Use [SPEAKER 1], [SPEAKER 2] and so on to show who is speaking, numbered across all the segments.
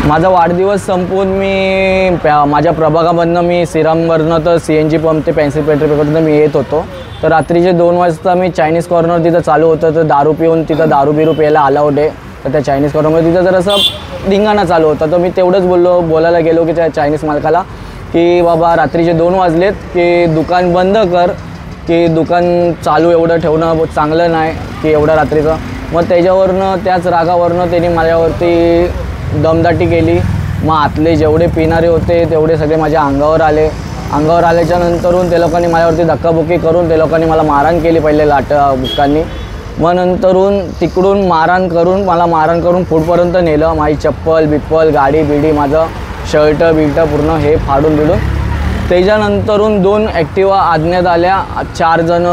[SPEAKER 1] माझा वाढदिवस संपवून मी माझ्या प्रभागामधनं मी सिरमवरनं तर CNG पंप ते पेन्सिल पेट्रोलपर्यंत मी येत होतो. तर रात्रीचे 2 वाजता मी चायनीज कॉर्नर तिथं चालू होतं. तर दारू पिऊन तिथं दारू बिरू प्यायला अलाउड आहे. तर त्या चायनीज कॉर्नरमध्ये तिथं जरासं धिंगाणा चालू होता. तर मी तेवढंच बोलायला गेलो की त्या चायनीज मालकाला की बाबा रात्रीचे 2 वाजलेत की दुकान बंद कर, की दुकान चालू एवढं ठेवणं चांगलं नाही की एवढं रात्रीचं. मग त्याच्यावरनं त्याच रागावरनं त्यांनी माझ्यावरती दमदाटी केली. मग आतले जेवढे पिणारे होते तेवढे सगळे माझ्या अंगावर आले. अंगावर आल्याच्या नंतरून ते लोकांनी माझ्यावरती धक्काबुक्की करून ते लोकांनी मला मारहाण केली पहिले बुक्कांनी. मग नंतरून तिकडून मारहाण करून पुढपर्यंत नेलं. माझी चप्पल बिप्पल गाडी बिडी माझं शर्ट बिल्ट पूर्ण हे फाडून बिडून. त्याच्यानंतरून 2 ॲक्टिवा आज्ञात आल्या. 4 जण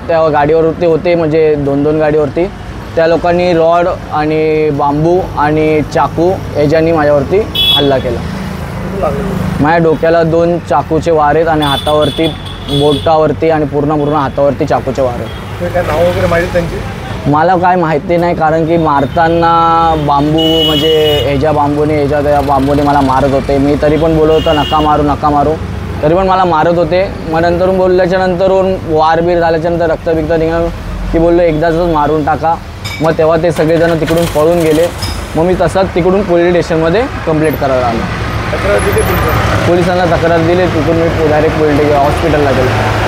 [SPEAKER 1] त्या गाडीवरती होते, म्हणजे 2-2 गाडीवरती. त्या लोकांनी रॉड आणि बांबू आणि चाकू याच्यानी माझ्यावरती हल्ला केला. माझ्या डोक्याला 2 चाकूचे वार आहेत आणि हातावरती बोटावरती आणि पूर्ण हातावरती चाकूचे वार आहेत.
[SPEAKER 2] काय नाव वगैरे माहिती त्यांची?
[SPEAKER 1] मला काय माहिती नाही, कारण की मारताना बांबू म्हणजे ह्याच्या बांबूने मला मारत होते. मी तरी पण बोलत होतो नका मारू, तरी पण मला मारत होते. मग नंतरून बोलल्याच्या नंतरून वारबीर झाल्याच्यानंतर रक्तबिक्त निघालं की बोललो एकदाच मारून टाका. मग तेव्हा ते सगळेजण तिकडून पळून गेले. मग मी तसंच तिकडून पोलीस स्टेशनमध्ये कंप्लेंट करायला आलो.
[SPEAKER 2] तक्रार दिली
[SPEAKER 1] पोलिसांना तक्रार दिली. तिथून मी डायरेक्ट हॉस्पिटलला गेलो.